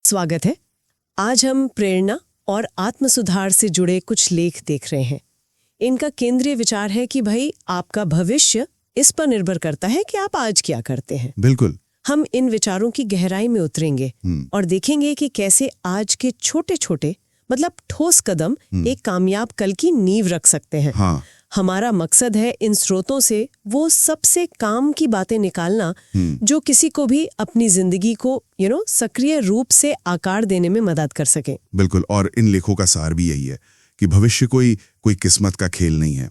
स्वागत है। आज हम प्रेरणा और आत्म सुधार से जुड़े कुछ लेख देख रहे हैं। इनका केंद्रीय विचार है कि भाई आपका भविष्य इस पर निर्भर करता है कि आप आज क्या करते हैं। बिल्कुल। हम इन विचारों की गहराई में उतरेंगे और देखेंगे कि कैसे आज के छोटे छोटे मतलब ठोस कदम एक कामयाब कल की नींव रख सकते हैं। हाँ। हमारा मकसद है इन स्रोतों से वो सबसे काम की बातें निकालना जो किसी को भी अपनी जिंदगी को सक्रिय रूप से आकार देने में मदद कर सके। बिल्कुल। और इन लेखों का सार भी यही है कि भविष्य कोई किस्मत का खेल नहीं है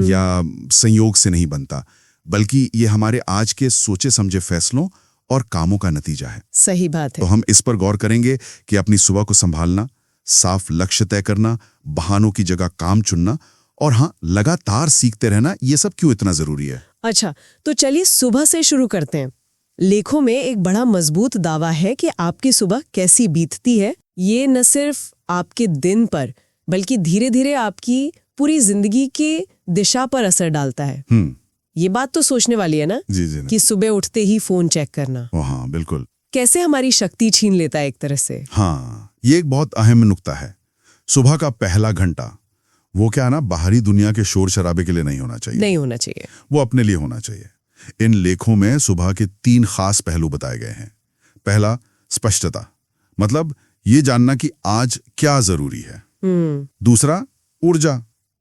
या संयोग से नहीं बनता, बल्कि ये हमारे आज के सोचे समझे फैसलों और कामों का नतीजा है। सही बात है। तो हम इस पर गौर करेंगे कि अपनी सुबह को संभालना, साफ लक्ष्य तय करना, बहानों की जगह काम चुनना और हाँ, लगातार सीखते रहना, ये सब क्यों इतना जरूरी है। अच्छा, तो चलिए सुबह से शुरू करते हैं। लेखों में एक बड़ा मजबूत दावा है कि आपकी सुबह कैसी बीतती है ये न सिर्फ आपके दिन पर बल्कि धीरे धीरे आपकी पूरी जिंदगी की दिशा पर असर डालता है। ये बात तो सोचने वाली है ना। जी कि सुबह उठते ही फोन चेक करना, हाँ बिल्कुल, कैसे हमारी शक्ति छीन लेता है एक तरह से। हाँ, ये एक बहुत अहम नुक्ता है। सुबह का पहला घंटा वो क्या ना, बाहरी दुनिया के शोर शराबे के लिए नहीं होना चाहिए, वो अपने लिए होना चाहिए। इन लेखों में सुबह के 3 खास पहलू बताए गए हैं। पहला, स्पष्टता, मतलब ये जानना कि आज क्या जरूरी है। दूसरा, ऊर्जा,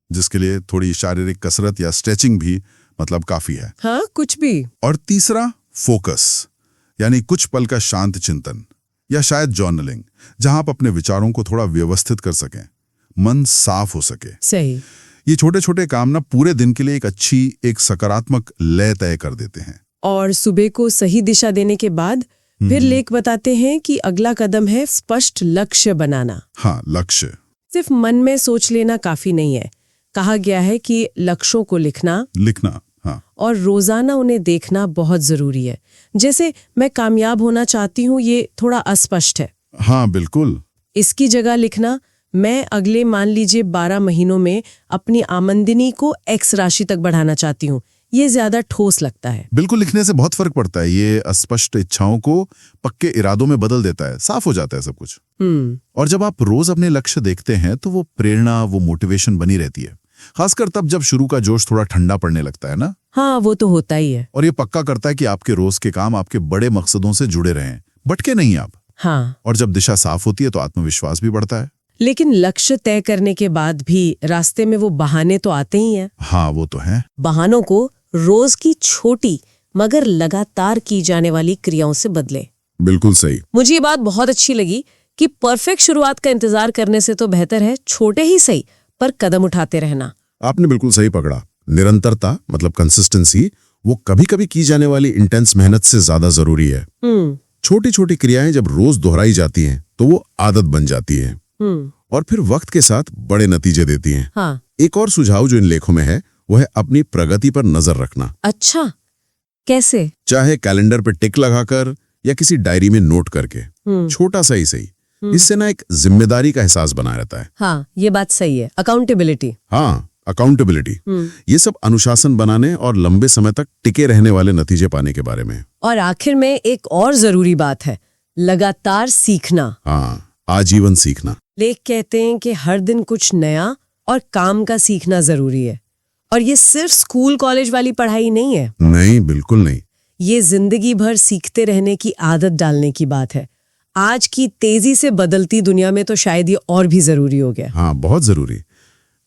जिसके लिए थोड़ी शारीरिक कसरत या स्ट्रेचिंग भी मतलब काफी है। हाँ, कुछ भी। और तीसरा, फोकस, यानी कुछ पल का शांत चिंतन या शायद जर्नलिंग, जहां आप अपने विचारों को थोड़ा व्यवस्थित कर सकें, मन साफ हो सके। सही। ये छोटे छोटे काम ना पूरे दिन के लिए एक सकारात्मक लय तय कर देते हैं। और सुबह को सही दिशा देने के बाद फिर लेख बताते हैं कि अगला कदम है स्पष्ट लक्ष्य बनाना। हाँ, लक्ष्य सिर्फ मन में सोच लेना काफी नहीं है। कहा गया है कि लक्ष्यों को लिखना, हाँ, और रोजाना उन्हें देखना बहुत जरूरी है। जैसे मैं कामयाब होना चाहती हूँ, ये थोड़ा अस्पष्ट है। हाँ बिल्कुल। इसकी जगह लिखना, मैं अगले मान लीजिए 12 महीनों में अपनी आमदनी को X राशि तक बढ़ाना चाहती हूँ, ये ज्यादा ठोस लगता है। बिल्कुल, लिखने से बहुत फर्क पड़ता है। ये अस्पष्ट इच्छाओं को पक्के इरादों में बदल देता है, साफ हो जाता है सब कुछ। और जब आप रोज अपने लक्ष्य देखते हैं तो वो प्रेरणा, वो मोटिवेशन बनी रहती है, खासकर तब जब शुरू का जोश थोड़ा ठंडा पड़ने लगता है ना। हाँ, वो तो होता ही है। और ये पक्का करता है कि आपके रोज के काम आपके बड़े मकसदों से जुड़े रहें, भटके नहीं आप। हाँ। और जब दिशा साफ होती है तो आत्मविश्वास भी बढ़ता है। लेकिन लक्ष्य तय करने के बाद भी रास्ते में वो बहाने तो आते ही हैं। हाँ, वो तो है। बहानों को रोज की छोटी मगर लगातार की जाने वाली क्रियाओं से बदले। बिल्कुल सही। मुझे ये बात बहुत अच्छी लगी कि परफेक्ट शुरुआत का इंतजार करने से तो बेहतर है छोटे ही सही पर कदम उठाते रहना। आपने बिल्कुल सही पकड़ा। निरंतरता मतलब कंसिस्टेंसी, वो कभी कभी की जाने वाली इंटेंस मेहनत से ज्यादा जरूरी है। छोटी छोटी क्रियाएं जब रोज दोहराई जाती हैं तो वो आदत बन जाती है और फिर वक्त के साथ बड़े नतीजे देती हैं। हाँ। एक और सुझाव जो इन लेखों में है वो है अपनी प्रगति पर नजर रखना। अच्छा, कैसे? चाहे कैलेंडर पे टिक लगाकर या किसी डायरी में नोट करके, छोटा सा ही सही। इससे ना एक जिम्मेदारी का एहसास बना रहता है। हाँ, ये बात सही है। अकाउंटेबिलिटी। हाँ, अकाउंटेबिलिटी, ये सब अनुशासन बनाने और लंबे समय तक टिके रहने वाले नतीजे पाने के बारे में। और आखिर में एक और जरूरी बात है, लगातार सीखना। हाँ, आजीवन सीखना। लेख कहते हैं कि हर दिन कुछ नया और काम का सीखना जरूरी है। और ये सिर्फ स्कूल कॉलेज वाली पढ़ाई नहीं है। नहीं, बिल्कुल नहीं। ये जिंदगी भर सीखते रहने की आदत डालने की बात है। आज की तेजी से बदलती दुनिया में तो शायद ये और भी जरूरी हो गया। हाँ, बहुत जरूरी,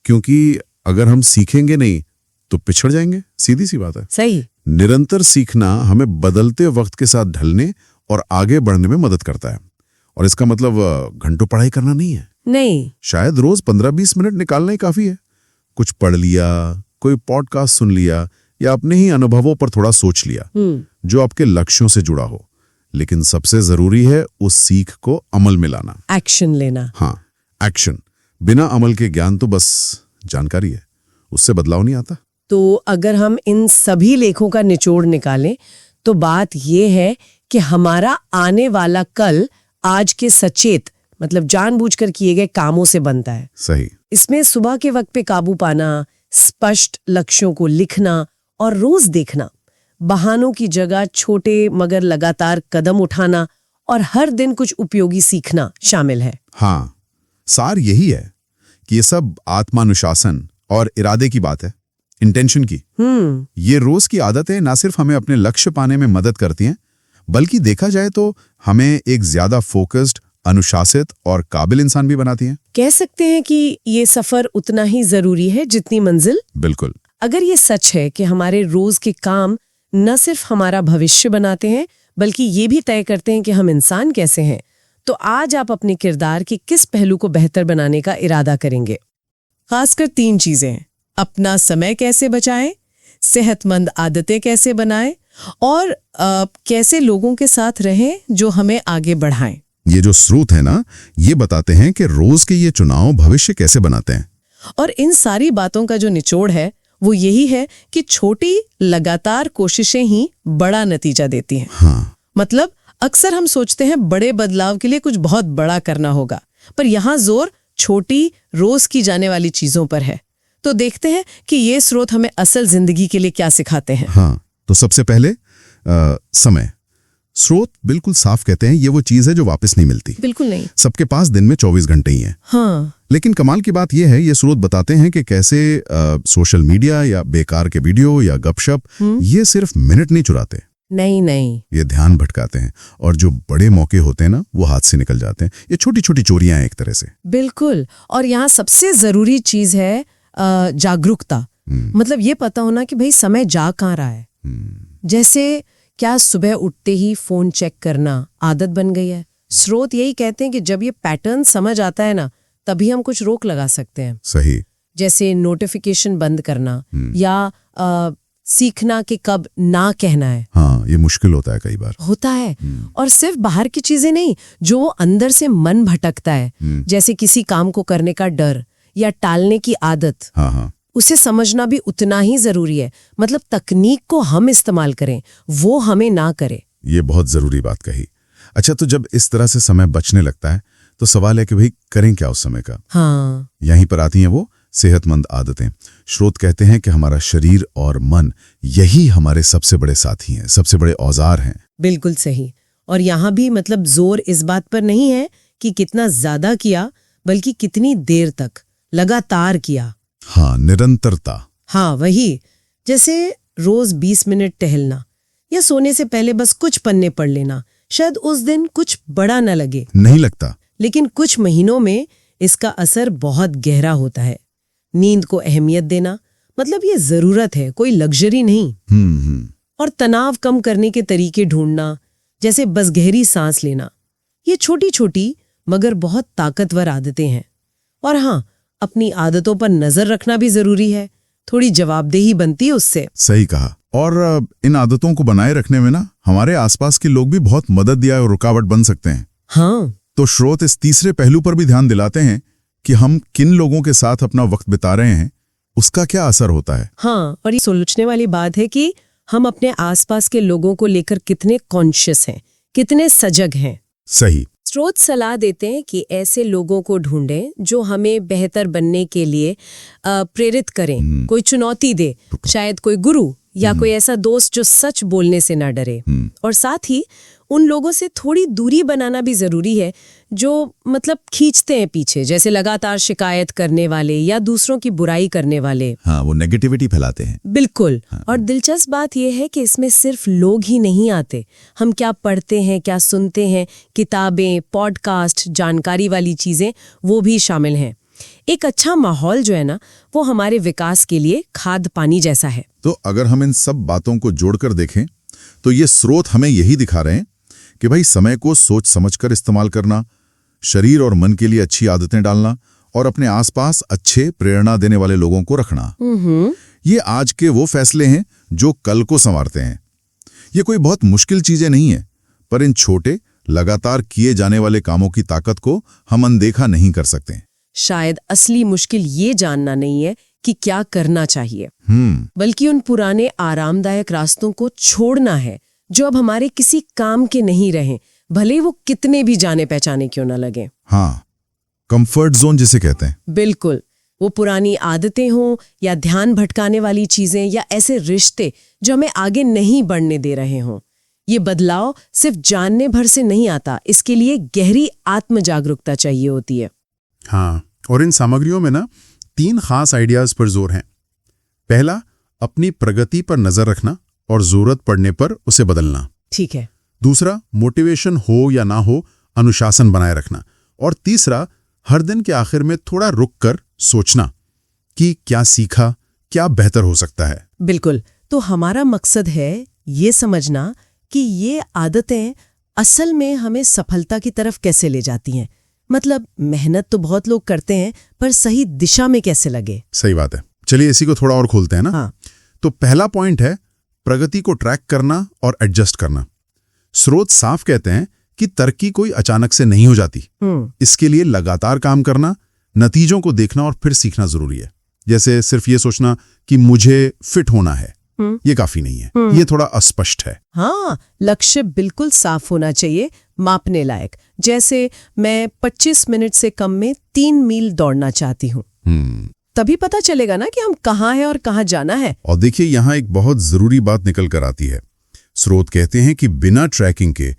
क्योंकि अगर हम सीखेंगे नहीं तो पिछड़ जाएंगे, सीधी सी बात है। सही। निरंतर सीखना हमें बदलते वक्त के साथ ढलने और आगे बढ़ने में मदद करता है। और इसका मतलब घंटों पढ़ाई करना नहीं है। नहीं, शायद रोज 15-20 मिनट निकालना ही काफी है। कुछ पढ़ लिया, कोई पॉडकास्ट सुन लिया या अपने ही अनुभवों पर थोड़ा सोच लिया जो आपके लक्ष्यों से जुड़ा हो। लेकिन सबसे जरूरी है उस सीख को अमल में लाना, एक्शन लेना। हाँ, एक्शन। बिना अमल के ज्ञान तो बस जानकारी है, उससे बदलाव नहीं आता। तो अगर हम इन सभी लेखों का निचोड़ निकालें तो बात ये है कि हमारा आने वाला कल आज के सचेत मतलब जानबूझकर किए गए कामों से बनता है। सही। इसमें सुबह के वक्त पे काबू पाना, स्पष्ट लक्ष्यों को लिखना और रोज देखना, बहानों की जगह छोटे मगर लगातार कदम उठाना और हर दिन कुछ उपयोगी सीखना शामिल है। हाँ, सार यही है कि ये सब आत्मानुशासन और इरादे की बात है, इंटेंशन की। ये रोज की आदतें ना सिर्फ हमें अपने लक्ष्य पाने में मदद करती हैं, बल्कि देखा जाए तो हमें एक ज्यादा फोकस्ड, अनुशासित और काबिल इंसान भी बनाती हैं। कह सकते हैं कि ये सफर उतना ही जरूरी है जितनी मंजिल। बिल्कुल। अगर ये सच है कि हमारे रोज के काम न सिर्फ हमारा भविष्य बनाते हैं, बल्कि ये भी तय करते हैं कि हम इंसान कैसे हैं, तो आज आप अपने किरदार के किस पहलू को बेहतर बनाने का इरादा करेंगे? खासकर 3 चीजें: अपना समय कैसे बचाएं, सेहतमंद आदतें कैसे बनाएं और कैसे लोगों के साथ रहें जो हमें आगे बढ़ाएं। ये जो स्रोत है ना, ये बताते हैं कि रोज के ये चुनाव भविष्य कैसे बनाते हैं। और इन सारी बातों का जो निचोड़ है वो यही है कि छोटी लगातार कोशिशें ही बड़ा नतीजा देती हैं। हाँ। मतलब अक्सर हम सोचते हैं बड़े बदलाव के लिए कुछ बहुत बड़ा करना होगा, पर यहाँ जोर छोटी रोज की जाने वाली चीजों पर है। तो देखते हैं कि ये स्रोत हमें असल जिंदगी के लिए क्या सिखाते हैं। हाँ, तो सबसे पहले समय। स्रोत बिल्कुल साफ कहते हैं ये वो चीज है जो वापस नहीं मिलती। बिल्कुल नहीं। सबके पास दिन में 24 घंटे ही हैं। हाँ। लेकिन कमाल की बात यह है, ये स्रोत बताते हैं कि कैसे सोशल मीडिया या बेकार के वीडियो या गपशप ये सिर्फ मिनट नहीं चुराते। नहीं, ये ध्यान भटकाते हैं, और जो बड़े मौके होते हैं ना, वो हाथ से निकल जाते हैं। ये छोटी छोटी चोरियां हैं एक तरह से। बिल्कुल। और यहाँ सबसे जरूरी चीज है जागरूकता। मतलब ये पता होना कि भाई समय जा कहाँ रहा है। जैसे क्या सुबह उठते ही फोन चेक करना आदत बन गई है? स्रोत यही कहते हैं कि जब ये पैटर्न समझ आता है ना, तभी हम कुछ रोक लगा सकते हैं। सही। जैसे नोटिफिकेशन बंद करना या सीखना कि कब ना कहना है। हाँ, ये मुश्किल होता है, कई बार होता है। और सिर्फ बाहर की चीजें नहीं, जो अंदर से मन भटकता है, जैसे किसी काम को करने का डर या टालने की आदत। हाँ, उसे समझना भी उतना ही जरूरी है। मतलब तकनीक को हम इस्तेमाल करें, वो हमें ना करे। ये बहुत जरूरी बात कही। अच्छा, तो जब इस तरह से समय बचने लगता है तो सवाल है कि भाई करें क्या उस समय का? हाँ। यहीं पर आती हैं वो सेहतमंद आदतें। स्रोत कहते हैं कि हमारा शरीर और मन यही हमारे सबसे बड़े साथी हैं, सबसे बड़े औजार हैं। बिल्कुल सही। और यहाँ भी मतलब जोर इस बात पर नहीं है कि कितना ज्यादा किया, बल्कि कितनी देर तक लगातार किया। हाँ, निरंतरता। हाँ, वही। जैसे रोज 20 मिनट टहलना या सोने से पहले बस कुछ पन्ने पढ़ लेना। शायद उस दिन कुछ बड़ा न लगे, नहीं लगता, लेकिन कुछ महीनों में इसका असर बहुत गहरा होता है। नींद को अहमियत देना, मतलब ये जरूरत है, कोई लग्जरी नहीं। और तनाव कम करने के तरीके ढूंढना, जैसे बस गहरी सांस लेना। ये छोटी छोटी मगर बहुत ताकतवर आदतें हैं। और हाँ, अपनी आदतों पर नजर रखना भी जरूरी है। थोड़ी जवाबदेही बनती है उससे। सही कहा। और इन आदतों को बनाए रखने में ना हमारे आसपास के लोग भी बहुत मदद या रुकावट बन सकते हैं। हाँ। तो स्रोत इस तीसरे पहलू पर भी ध्यान दिलाते हैं कि हम किन लोगों के साथ अपना वक्त बिता रहे हैं, उसका क्या असर होता है। हाँ, और ये सोचने वाली बात है कि हम अपने आसपास के लोगों को लेकर कितने कॉन्शियस हैं, कितने सजग हैं। सही। स्रोत सलाह देते हैं कि ऐसे लोगों को ढूंढें जो हमें बेहतर बनने के लिए प्रेरित करें, कोई चुनौती दे, शायद कोई गुरु या कोई ऐसा दोस्त जो सच बोलने से ना डरे। और साथ ही उन लोगों से थोड़ी दूरी बनाना भी जरूरी है जो मतलब खींचते हैं पीछे, जैसे लगातार शिकायत करने वाले या दूसरों की बुराई करने वाले। हाँ, वो नेगेटिविटी फैलाते हैं। बिल्कुल। और दिलचस्प बात यह है कि इसमें सिर्फ लोग ही नहीं आते। हम क्या पढ़ते हैं, क्या सुनते हैं, किताबें, पॉडकास्ट, जानकारी वाली चीजें, वो भी शामिल हैं। एक अच्छा माहौल जो है ना, वो हमारे विकास के लिए खाद पानी जैसा है। तो अगर हम इन सब बातों को जोड़कर देखें तो ये स्रोत हमें यही दिखा रहे हैं कि भाई समय को सोच समझकर इस्तेमाल करना, शरीर और मन के लिए अच्छी आदतें डालना और अपने आसपास अच्छे प्रेरणा देने वाले लोगों को रखना, ये आज के वो फैसले हैं जो कल को संवारते हैं। ये कोई बहुत मुश्किल चीजें नहीं है, पर इन छोटे लगातार किए जाने वाले कामों की ताकत को हम अनदेखा नहीं कर सकते। शायद असली मुश्किल ये जानना नहीं है कि क्या करना चाहिए, बल्कि उन पुराने आरामदायक रास्तों को छोड़ना है जो अब हमारे किसी काम के नहीं रहे, भले वो कितने भी जाने पहचाने क्यों ना लगे। हाँ, कंफर्ट जोन जिसे कहते हैं। बिल्कुल। वो पुरानी आदतें हों या ध्यान भटकाने वाली चीजें या ऐसे रिश्ते जो हमें आगे नहीं बढ़ने दे रहे हों, ये बदलाव सिर्फ जानने भर से नहीं आता, इसके लिए गहरी आत्म जागरूकता चाहिए होती है। हाँ, और इन सामग्रियों में ना 3 खास आइडियाज पर जोर है। पहला, अपनी प्रगति पर नजर रखना और जरूरत पड़ने पर उसे बदलना। ठीक है। दूसरा, मोटिवेशन हो या ना हो, अनुशासन बनाए रखना। और तीसरा, हर दिन के आखिर में थोड़ा रुक कर सोचना कि क्या सीखा, क्या बेहतर हो सकता है। बिल्कुल। तो हमारा मकसद है ये समझना कि ये आदतें असल में हमें सफलता की तरफ कैसे ले जाती हैं। मतलब मेहनत तो बहुत लोग करते हैं, पर सही दिशा में कैसे लगे। सही बात है। चलिए इसी को थोड़ा और खोलते हैं ना। हाँ। तो पहला पॉइंट है प्रगति को ट्रैक करना और एडजस्ट करना। स्रोत साफ कहते हैं कि तरक्की कोई अचानक से नहीं हो जाती। इसके लिए लगातार काम करना, नतीजों को देखना और फिर सीखना जरूरी है। जैसे सिर्फ ये सोचना कि मुझे फिट होना है, ये काफी नहीं है, ये थोड़ा अस्पष्ट है। हाँ, लक्ष्य बिल्कुल साफ होना चाहिए, मापने लायक। जैसे मैं 25 मिनट से कम में 3 मील दौड़ना चाहती हूँ। तभी पता चलेगा ना कि हम कहाँ हैं और कहाँ जाना है। और देखिए, यहाँ एक बहुत जरूरी बात निकल कर आती है। स्रोत कहते हैं कि बिना ट्रैकिंग के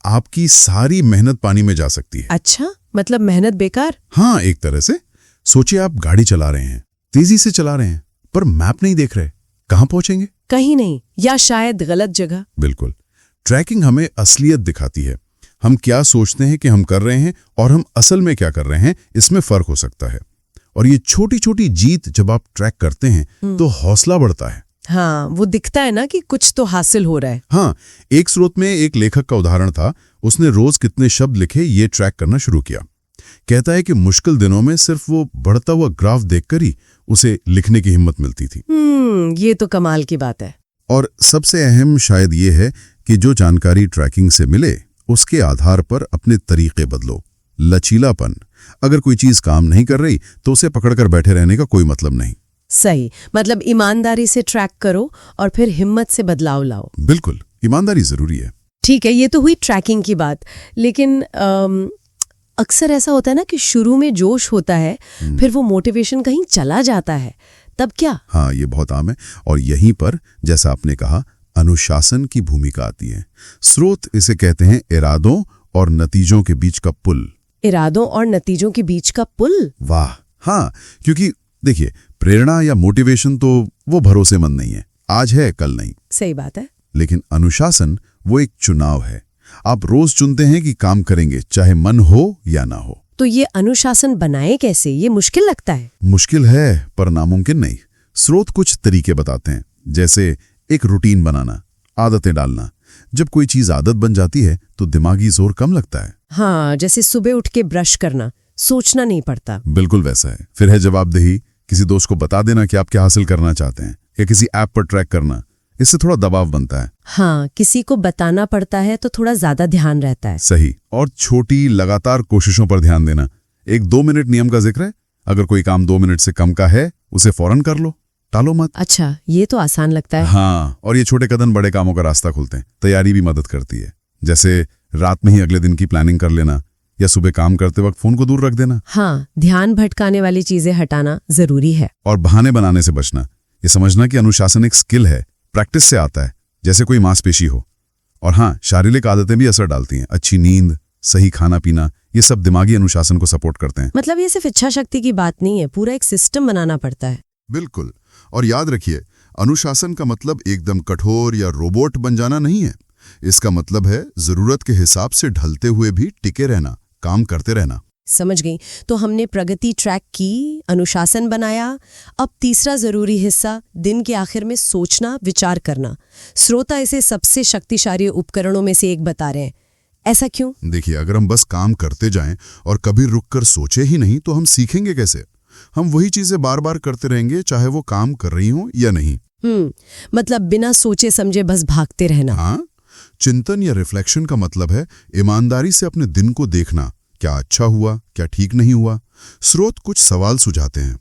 आपकी सारी मेहनत पानी में जा सकती है। अच्छा, मतलब मेहनत बेकार? हाँ, एक तरह से। सोचिए, आप गाड़ी चला रहे हैं, तेजी से चला रहे हैं, पर मैप नहीं देख रहे, कहाँ पहुंचेंगे? कहीं नहीं, या शायद गलत जगह। बिल्कुल। ट्रैकिंग हमें असलियत दिखाती है। हम क्या सोचते हैं कि हम कर रहे हैं और हम असल में क्या कर रहे हैं, इसमें फर्क हो सकता है। और ये छोटी छोटी जीत जब आप ट्रैक करते हैं तो हौसला बढ़ता है। हाँ, वो दिखता है ना कि कुछ तो हासिल हो रहा है। हाँ, एक स्रोत में एक लेखक का उदाहरण था। उसने रोज कितने शब्द लिखे ये ट्रैक करना शुरू किया। कहता है कि मुश्किल दिनों में सिर्फ वो बढ़ता हुआ ग्राफ देखकर ही उसे लिखने की हिम्मत मिलती थी। ये तो कमाल की बात है। और सबसे अहम शायद ये है कि जो जानकारी ट्रैकिंग से मिले उसके आधार पर अपने तरीके बदलो। लचीलापन, अगर कोई चीज काम नहीं कर रही तो उसे पकड़कर बैठे रहने का कोई मतलब नहीं। सही, मतलब ईमानदारी से ट्रैक करो और फिर हिम्मत से बदलाव लाओ। बिल्कुल, ईमानदारी जरूरी है। ठीक है, ये तो हुई ट्रैकिंग की बात। लेकिन अक्सर ऐसा होता है ना कि शुरू में जोश होता है, फिर वो मोटिवेशन कहीं चला जाता है, तब क्या? हाँ, ये बहुत आम है। और यहीं पर, जैसा आपने कहा, अनुशासन की भूमिका आती है। स्रोत इसे कहते हैं इरादों और नतीजों के बीच का पुल। इरादों और नतीजों के बीच का पुल? वाह, हाँ, क्योंकि देखिए, प्रेरणा या मोटिवेशन तो वो भरोसेमंद नहीं है, आज है कल नहीं। सही बात है। लेकिन अनुशासन वो एक चुनाव है। आप रोज चुनते हैं कि काम करेंगे, चाहे मन हो या ना हो। तो ये अनुशासन बनाए कैसे? ये मुश्किल लगता है। मुश्किल है, पर नामुमकिन नहीं। स्रोत कुछ तरीके बताते हैं, जैसे एक रूटीन बनाना, आदतें डालना। जब कोई चीज आदत बन जाती है तो दिमागी जोर कम लगता है। हाँ, जैसे सुबह उठ के ब्रश करना, सोचना नहीं पड़ता। बिल्कुल वैसा है। फिर है जवाबदेही, किसी दोस्त को बता देना कि आप क्या हासिल करना चाहते हैं, या किसी ऐप पर ट्रैक करना, इससे थोड़ा दबाव बनता है। हाँ, किसी को बताना पड़ता है तो थोड़ा ज्यादा ध्यान रहता है। सही। और छोटी लगातार कोशिशों पर ध्यान देना। एक 2 मिनट नियम का जिक्र है। अगर कोई काम 2 मिनट से कम का है, उसे फौरन कर लो, टालो मत। अच्छा, ये तो आसान लगता है। हाँ, और ये छोटे कदम बड़े कामों का रास्ता खोलते हैं। तैयारी भी मदद करती है, जैसे रात में ही अगले दिन की प्लानिंग कर लेना, या सुबह काम करते वक्त फोन को दूर रख देना। हाँ, ध्यान भटकाने वाली चीजें हटाना जरूरी है। और बहाने बनाने से बचना। ये समझना कि अनुशासन एक स्किल है, प्रैक्टिस से आता है, जैसे कोई मांसपेशी हो। और हाँ, शारीरिक आदतें भी असर डालती हैं। अच्छी नींद, सही खाना पीना, ये सब दिमागी अनुशासन को सपोर्ट करते हैं। मतलब ये सिर्फ इच्छा शक्ति की बात नहीं है, पूरा एक सिस्टम बनाना पड़ता है। बिल्कुल। और याद रखिए, अनुशासन का मतलब एकदम कठोर या रोबोट बन जाना नहीं है। इसका मतलब है जरूरत के हिसाब से ढलते हुए भी टिके रहना, काम करते रहना। समझ गई। तो हमने प्रगति ट्रैक की, अनुशासन बनाया। अब तीसरा जरूरी हिस्सा, दिन के आखिर में सोचना, विचार करना। श्रोता इसे सबसे शक्तिशाली उपकरणों में से एक बता रहे हैं। ऐसा क्यों? देखिए, अगर हम बस काम करते जाएं और कभी रुककर सोचे ही नहीं तो हम सीखेंगे कैसे? हम वही चीजें बार बार करते रहेंगे, चाहे वो काम कर रही हो या नहीं। मतलब बिना सोचे समझे बस भागते रहना। हाँ, चिंतन या रिफ्लेक्शन का मतलब है ईमानदारी से अपने दिन को देखना, क्या अच्छा हुआ, क्या ठीक नहीं हुआ। स्रोत कुछ सवाल सुझाते हैं,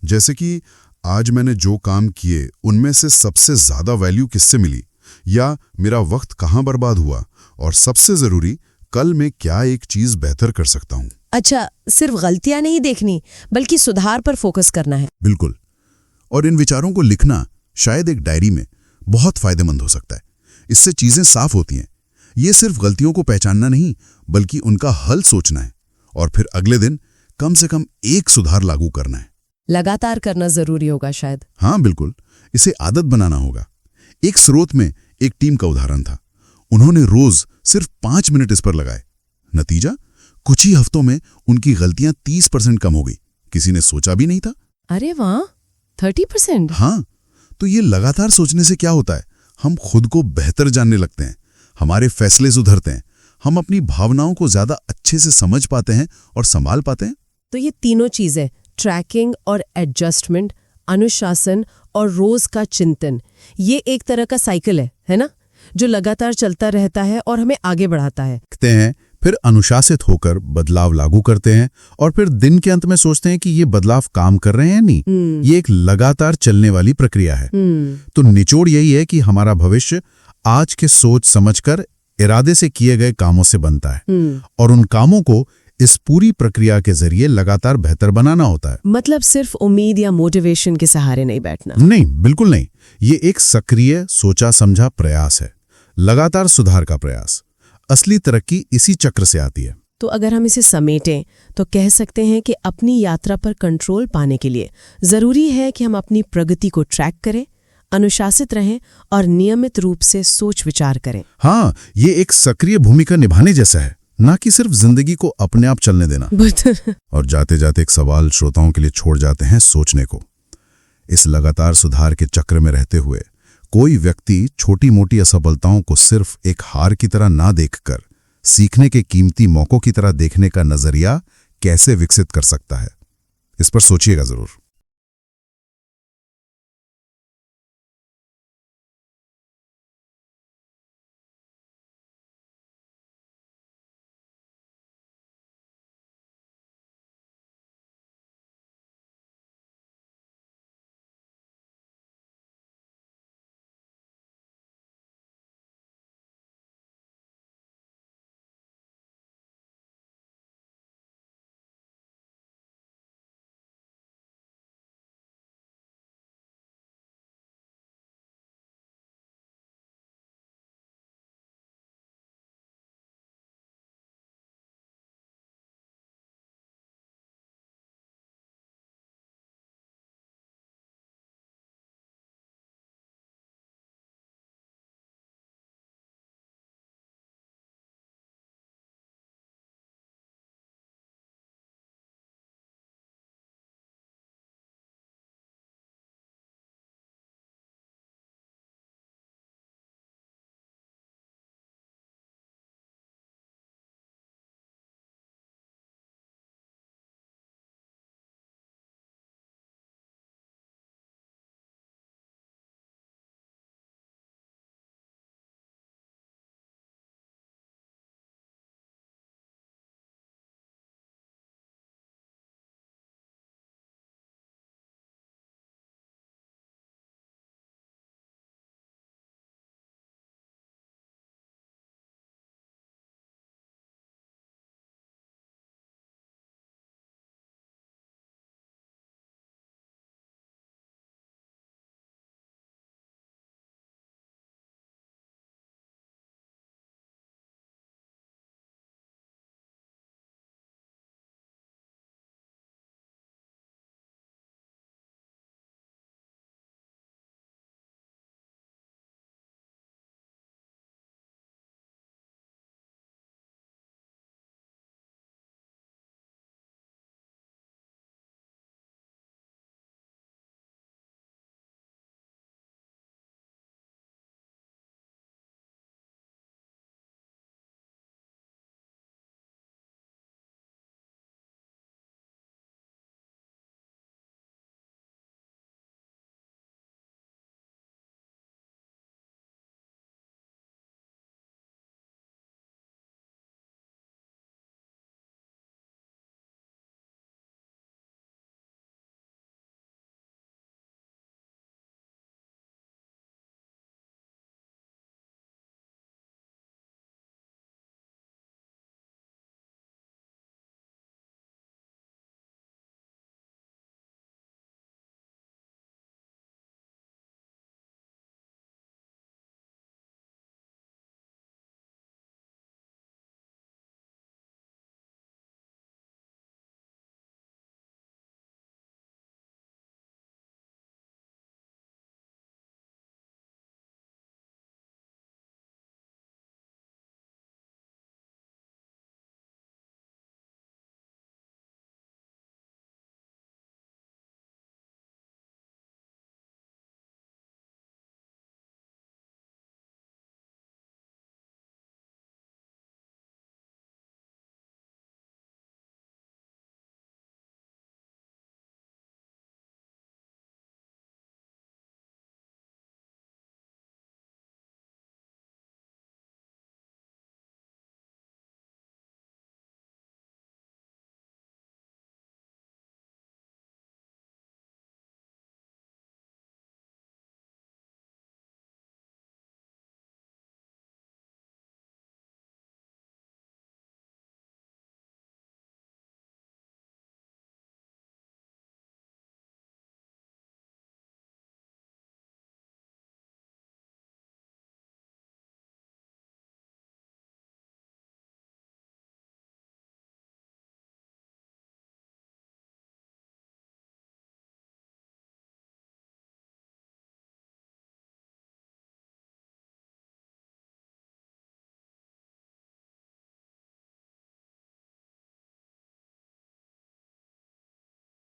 जैसे कि आज मैंने जो काम किए उनमें से सबसे ज्यादा वैल्यू किससे मिली, या मेरा वक्त कहाँ बर्बाद हुआ, और सबसे जरूरी, कल मैं क्या एक चीज बेहतर कर सकता हूँ। अच्छा, सिर्फ गलतियां नहीं देखनी, बल्कि सुधार पर फोकस करना है। बिल्कुल। और इन विचारों को लिखना शायद एक डायरी में बहुत फायदेमंद हो सकता है। इससे चीजें साफ होती हैं। ये सिर्फ गलतियों को पहचानना नहीं, बल्कि उनका हल सोचना है और फिर अगले दिन कम से कम एक सुधार लागू करना है। लगातार करना जरूरी होगा शायद। हाँ बिल्कुल, इसे आदत बनाना होगा। एक स्रोत में एक टीम का उदाहरण था। उन्होंने रोज सिर्फ 5 मिनट इस पर लगाए। नतीजा, कुछ ही हफ्तों में उनकी गलतियां 30% कम हो गई। किसी ने सोचा भी नहीं था। अरे वाह, 30%? हाँ, तो ये लगातार सोचने से क्या होता है, हम खुद को बेहतर जानने लगते हैं, हमारे फैसले सुधरते हैं, हम अपनी भावनाओं को ज्यादा अच्छे से समझ पाते हैं और संभाल पाते हैं। तो ये तीनों चीजें, ट्रैकिंग और एडजस्टमेंट, अनुशासन और रोज का चिंतन, ये एक तरह का साइकिल है ना, जो लगातार चलता रहता है और हमें आगे बढ़ाता है। देखते हैं, फिर अनुशासित होकर बदलाव लागू करते हैं और फिर दिन के अंत में सोचते हैं कि ये बदलाव काम कर रहे हैं नहीं। ये एक लगातार चलने वाली प्रक्रिया है। तो निचोड़ यही है कि हमारा भविष्य आज के सोच समझकर इरादे से किए गए कामों से बनता है और उन कामों को इस पूरी प्रक्रिया के जरिए लगातार बेहतर बनाना होता है। मतलब सिर्फ उम्मीद या मोटिवेशन के सहारे नहीं बैठना। नहीं, बिल्कुल नहीं। ये एक सक्रिय, सोचा समझा प्रयास है, लगातार सुधार का प्रयास। असली तरक्की इसी चक्र से आती है। तो अगर हम इसे समेटें तो कह सकते हैं कि अपनी यात्रा पर कंट्रोल पाने के लिए जरूरी है कि हम अपनी प्रगति को ट्रैक करें, अनुशासित रहें और नियमित रूप से सोच विचार करें। हाँ, ये एक सक्रिय भूमिका निभाने जैसा है, ना कि सिर्फ जिंदगी को अपने आप चलने देना। और जाते जाते एक सवाल श्रोताओं के लिए छोड़ जाते हैं सोचने को। इस लगातार सुधार के चक्र में रहते हुए कोई व्यक्ति छोटी मोटी असफलताओं को सिर्फ एक हार की तरह ना देखकर सीखने के कीमती मौकों की तरह देखने का नजरिया कैसे विकसित कर सकता है, इस पर सोचिएगा जरूर।